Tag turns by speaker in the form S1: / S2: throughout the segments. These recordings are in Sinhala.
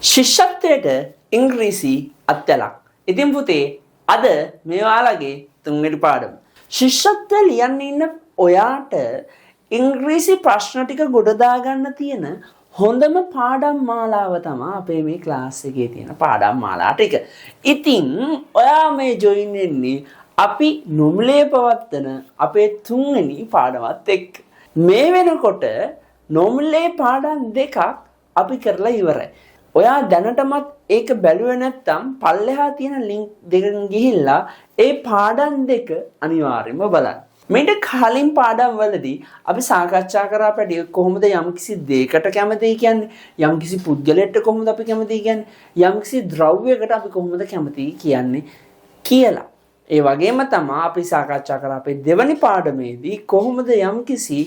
S1: ශිෂ්‍යත්වයට ඉංග්‍රීසි අත්‍යලක්. ඉතින් පුතේ අද මේ ඔයාලගේ තුන්වෙනි පාඩම. ශිෂ්‍යත්වය ලියන්න ඉන්න ඔයාට ඉංග්‍රීසි ප්‍රශ්න ටික ගොඩ දාගන්න තියෙන හොඳම පාඩම් මාලාව තමයි අපේ මේ ක්ලාස් එකේ තියෙන පාඩම් මාලා ටික. ඉතින් ඔයා මේ ජොයින් වෙන්නේ අපි නොමිලේ පවත්වන අපේ තුන්වෙනි පාඩමත් එක්ක. මේ වෙනකොට නොමිලේ පාඩම් දෙකක් අපි කරලා ඉවරයි. ඔයා දැනටමත් ඒක බැලුවේ නැත්නම් පල්ලෙහා තියෙන ලින්ක් දෙකෙන් ගිහිල්ලා ඒ පාඩම් දෙක අනිවාර්යයෙන්ම බලන්න. මේක කලින් පාඩම් වලදී අපි සාකච්ඡා කරා පැටි කොහොමද යම්කිසි දෙයකට කැමති කියන්නේ, යම්කිසි පුද්ගලයෙක්ට කොහොමද අපි කැමති කියන්නේ, යම්කිසි ද්‍රව්‍යයකට අපි කොහොමද කැමති කියන්නේ කියලා. ඒ වගේම තමයි අපි සාකච්ඡා කරා අපේ දෙවැනි පාඩමේදී කොහොමද යම්කිසි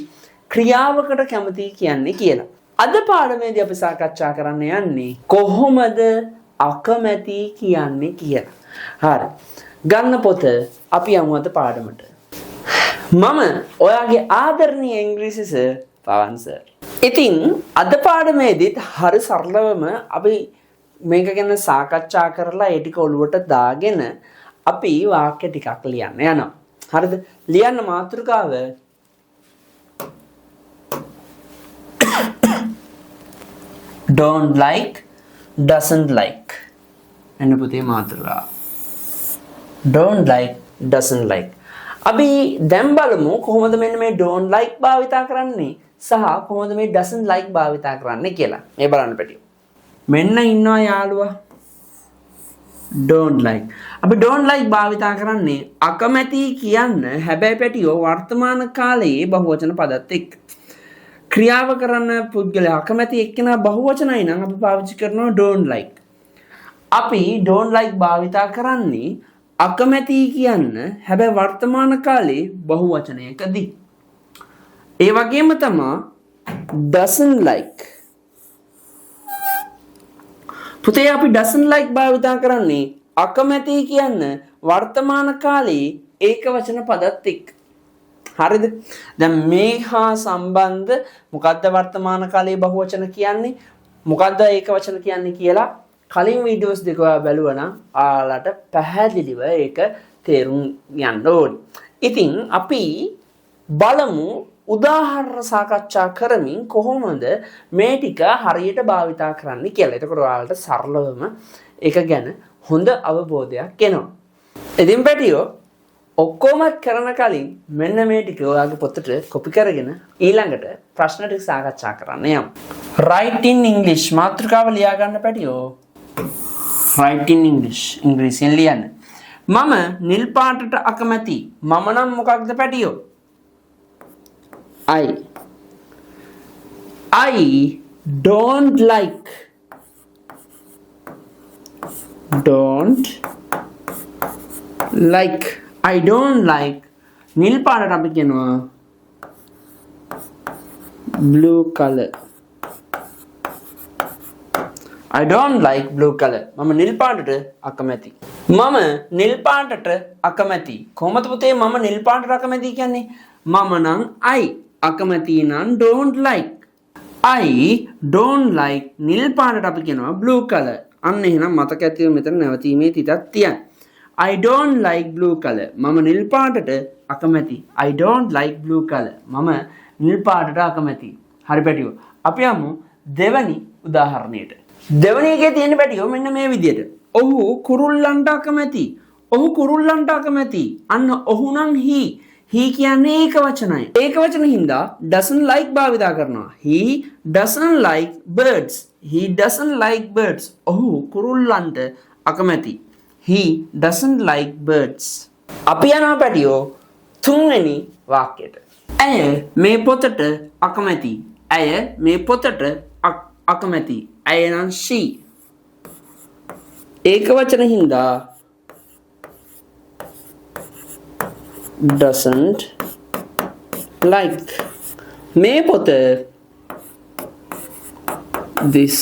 S1: ක්‍රියාවකට කැමති කියන්නේ කියලා. අද පාඩමේදී අපි සාකච්ඡා කරන්න යන්නේ කොහොමද අකමැති කියන්නේ කියලා. හරි. ගන්න පොත අපි යමු අද පාඩමට. මම ඔයාගේ ආදරණීය ඉංග්‍රීසි සර් පවන් සර්. ඉතින් අද පාඩමේදීත් හරි සරලවම අපි මේක ගැන සාකච්ඡා කරලා ඒ ටික ඔලුවට දාගෙන අපි වාක්‍ය ටිකක් ලියන්න යනවා. හරිද? ලියන්න මාතෘකාව don't like, doesn't like. එන්න පුතේ මාතෘකාව. don't like, doesn't like. අපි දැන් බලමු කොහොමද මෙන්න මේ don't like භාවිතා කරන්නේ සහ කොහොමද මේ doesn't like භාවිතා කරන්නේ කියලා. මේ බලන්න පැටියෝ. මෙන්න ඉන්නවා යාළුවා. don't like. අපි don't like භාවිතා කරන්නේ අකමැති කියන්න හැබැයි පැටියෝ වර්තමාන කාලයේ බහුවචන පදත් එක්ක. ක්‍රියාව කරන්න පුද්ගලයා අකමැති එක්කෙනා බහුවචනයි නම් අපි පාවිච්චි කරනවා don't like. අපි don't like භාවිතා කරන්නේ අකමැති කියන්න හැබැයි වර්තමාන කාලේ බහුවචනයකදී. ඒ වගේම තමයි doesn't like. පුතේ අපි doesn't like භාවිතා කරන්නේ අකමැති කියන්න වර්තමාන කාලේ ඒකවචන පදත් එක්ක. හරිද? දැන් මේ හා සම්බන්ධ මොකද්ද වර්තමාන කාලයේ බහුවචන කියන්නේ? මොකද්ද ඒකවචන කියන්නේ කියලා කලින් වීඩියෝස් දෙක ඔයා බැලුවා නම් ඔයාලට පැහැදිලිව ඒක තේරුම් ගන්න ඕනේ. ඉතින් අපි බලමු උදාහරණ සාකච්ඡා කරමින් කොහොමද මේ ටික හරියට භාවිතා කරන්න කියලා. එතකොට ඔයාලට සරලවම ඒක ගැන හොඳ අවබෝධයක් එනවා. ඉතින් පැටියෝ ඔක්කොමත් කරන කලින් මෙන්න මේ ටික ඔයාගේ පොතට කොපි කරගෙන ඊළඟට ප්‍රශ්න ටික සාකච්ඡා කරන්න යමු. write in English මාතෘකාව ලියා ගන්න පැටියෝ. write in English ඉංග්‍රීසියෙන් ලියන්න. මම නිල් පාටට අකමැති. මම නම් මොකක්ද පැටියෝ? I don't like I don't like නිල් පාටට අපි කියනවා blue color. I don't like blue color. මම නිල් පාටට අකමැති. මම නිල් පාටට අකමැති. කොහොමද පුතේ මම නිල් පාටට අකමැති කියන්නේ? මම නම් I අකමැති නම් don't like. I don't like නිල් පාටට අපි කියනවා blue color. අන්න එහෙනම් මතක ඇතිව මෙතන නැවතීමේ තිතක් තියන්න. I don't like blue color. මම නිල් පාටට අකමැති. I don't like blue color. මම නිල් පාටට අකමැති. හරි පැටියෝ. අපි යමු දෙවැනි උදාහරණයට. දෙවැනි එකේ තියෙන පැටියෝ මෙන්න මේ විදියට. ඔහු කුරුල්ලන්ට අකමැති. ඔහු කුරුල්ලන්ට අකමැති. අන්න ඔහු නම් he. he කියන්නේ ඒක වචනයි. ඒක වචන හින්දා doesn't like භාවිතා කරනවා. he doesn't like birds. he doesn't like birds. ඔහු කුරුල්ලන්ට අකමැති. He doesn't like birds. අපි යනවා පැටියෝ තුන්වෙනි වාක්‍යයට. ඇය මේ පොතට අකමැති. ඇය මේ පොතට අකමැති. ඇය නම් she. ඒක වචන හින්දා doesn't like. මේ පොත this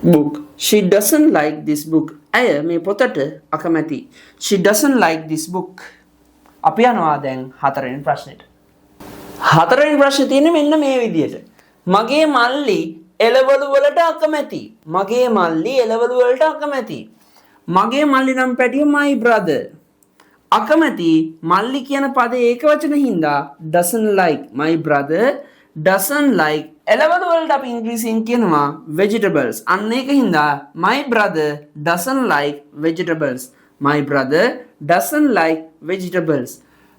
S1: book. She doesn't like this book. ඇය මේ පොතට අකමැති. She doesn't like this book. අපි යනවා දැන් හතරවෙනි ප්‍රශ්නෙට. හතරවෙනි ප්‍රශ්නේ තියෙන්නේ මෙන්න මේ විදියට. මගේ මල්ලි එළවලු වලට අකමැති. මගේ මල්ලි එළවලු වලට අකමැති. මගේ මල්ලි නම් පැටියෝ my brother. අකමැති මල්ලි කියන පදේ ඒකවචන හින්දා doesn't like. my brother doesn't like එළවලු වලට අපි ඉංග්‍රීසියෙන් කියනවා vegetables. අන්න ඒක හින්දා my brother doesn't like vegetables. my brother doesn't like vegetables.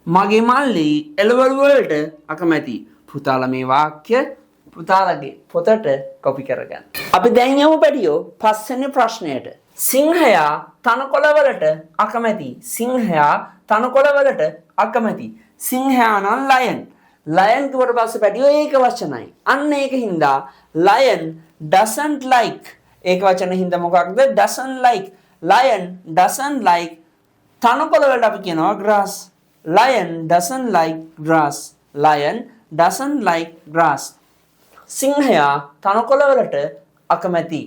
S1: මගේ මල්ලි එළවලු වලට අකමැති. පුතාලා මේ වාක්‍ය පුතාලගේ පොතට කොපි කරගන්න. අපි දැන් යමු පැටියෝ පස්වෙනි ප්‍රශ්නයට. සිංහයා තනකොළවලට අකමැති. සිංහයා තනකොළවලට අකමැති. සිංහයා නම් lion. lion කිව්වට පස්සේ පැටියෝ ඒක වචනයි. අන්න ඒක හින්දා lion doesn't like. ඒක වචන හින්දා මොකක්ද? doesn't like. lion doesn't like තනකොළවලට අපි කියනවා grass. lion doesn't like grass. lion doesn't like grass. සිංහයා තනකොළවලට අකමැති.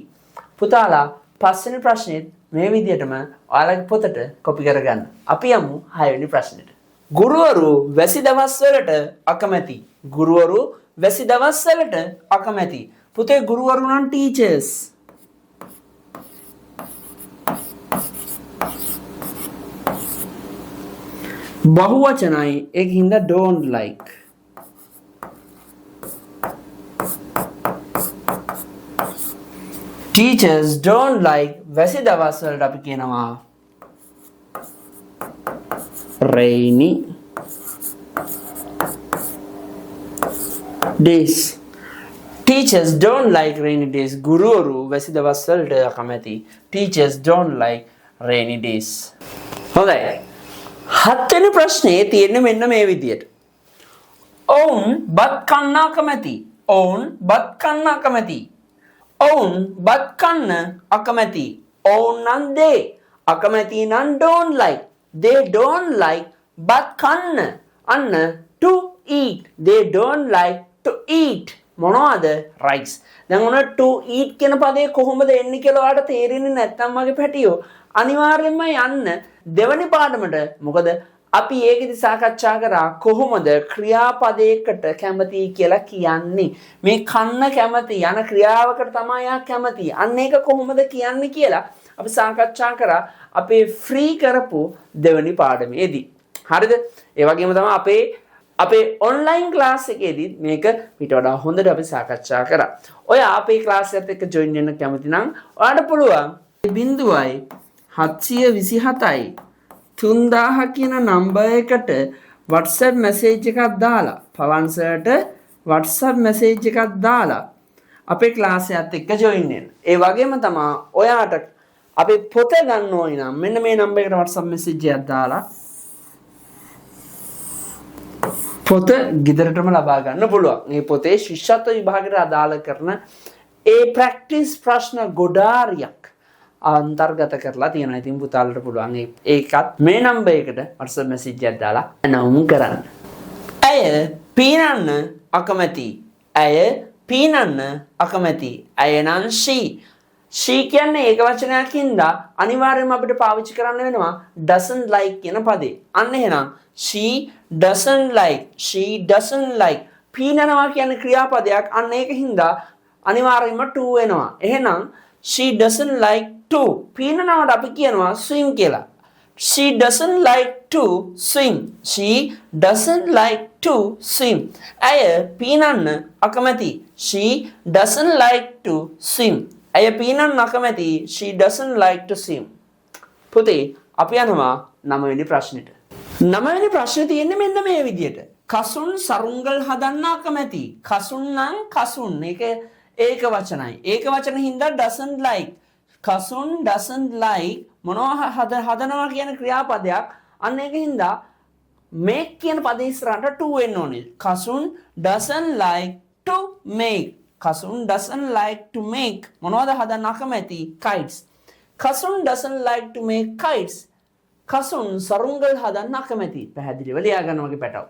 S1: පුතාලා පස්වෙනි ප්‍රශ්නේත් මේ විදිහටම ඔයාලගේ පොතට කොපි කරගන්න. අපි යමු 6 වෙනි ප්‍රශ්නෙට. ගුරුවරු වැසි දවස්වලට අකමැති. ගුරුවරු වැසි දවස්වලට අකමැති. පුතේ ගුරුවරු නම් ටීචර්ස්. බහුවචනයි ඒකින්ද don't like. Teachers don't like වැසි දවස්වලට අපි කියනවා rainy days. Teachers don't like rainy days. ගුරුවරු වැසි දවස්වලට අකමැති. Teachers don't like rainy days. හොඳයි. 7 වෙනි ප්‍රශ්නේ තියෙන්නේ මෙන්න මේ විදියට. ඔවුන් බත් කන්න අකමැති. ඔවුන් බත් කන්න අකමැති. ඔවුන් බත් කන්න අකමැති. ඔවුන් නම් they. අකමැති නම් don't like. They don't like බත් කන්න. අන්න to eat. They don't like to eat. මොනවද? rice. දැන් ඔන්න to eat කියන පදේ කොහොමද එන්නේ කියලා ඔයාලට තේරෙන්නේ නැත්නම් මගේ පැටියෝ අනිවාර්යයෙන්ම යන්න දෙවනි පාඩමට. මොකද අපි ඒකෙදි සාකච්ඡා කරා කොහොමද ක්‍රියාපදයකට කැමති කියලා කියන්නේ. මේ කන්න කැමති යන ක්‍රියාවකට තමයි යා කැමති. අන්න ඒක කොහොමද කියන්නේ කියලා අපි සාකච්ඡා කරා අපේ ෆ්‍රී කරපු දෙවනි පාඩමේදී. හරිද? ඒ වගේම තමයි අපේ ඔන්ලයින් ක්ලාස් එකේදී මේක ඊට වඩා හොඳට අපි සාකච්ඡා කරා. ඔයා අපේ ක්ලාස් එකත් එක්ක ජොයින් වෙන්න කැමති නම් ඔයාලට පුළුවන් 0.727යි 3000 කියන නම්බර් එකට WhatsApp message එකක් දාලා පවන් සර්ට WhatsApp message එකක් දාලා අපේ ක්ලාස් එකත් එක්ක ජොයින් වෙන්න. ඒ වගේම තමයි ඔයාට අපේ පොත ගන්න ඕන නම් මෙන්න මේ නම්බර් එකට WhatsApp message එකක් දාලා පොත ගෙදරටම ලබා ගන්න පුළුවන්. මේ පොතේ ශිෂ්‍යත්ව විභාගයට අදාළ කරන ඒ ප්‍රැක්ටිස් ප්‍රශ්න ගොඩාරියක් අන්තර්ගත කරලා තියෙනවා. ඉතින් පුතාලට පුළුවන් ඒකත් මේ නම්බර් එකට WhatsApp message එකක් දාලා අනවුම් කරන්න. ඇය පීනන්න අකමැති. ඇය පීනන්න අකමැති. ඇය නම් she. she කියන්නේ ඒක වචනයකින්ද අනිවාර්යයෙන්ම අපිට පාවිච්චි කරන්න වෙනවා doesn't like කියන පදේ. අන්න එහෙනම් she doesn't like. she doesn't like. පීනනවා කියන්නේ ක්‍රියාපදයක්. අන්න ඒකින්ද අනිවාර්යයෙන්ම to වෙනවා. එහෙනම් she doesn't like to. පීනනවට අපි කියනවා swim කියලා. she doesn't like to swim. she doesn't like to swim. ඇය පීනන්න අකමැති. she doesn't like to swim. ඇය පීනන්න අකමැති. she doesn't like to swim. පුතේ අපි යනවා 9 වෙනි ප්‍රශ්නෙට. 9 වෙනි ප්‍රශ්නේ තියෙන්නේ මෙන්න මේ විදියට. කසුන් සරුංගල් හදන්න අකමැති. කසුන් නම් කසුන් ඒක වචනයි. ඒක වචන හින්දා doesn't like. Kasun doesn't like මොනවා හදනවා කියන ක්‍රියාපදයක්. අන්න ඒක හින්දා make කියන පදේ ඉස්සරහට to වෙන්න ඕනේ. Kasun doesn't like to make. Kasun doesn't like to make මොනවද හදන්න අකමැති? kites. Kasun doesn't like to make kites. Kasun සරුංගල් හදන්න අකමැති. පැහැදිලිව ලියා ගන්න වගේ පැටව.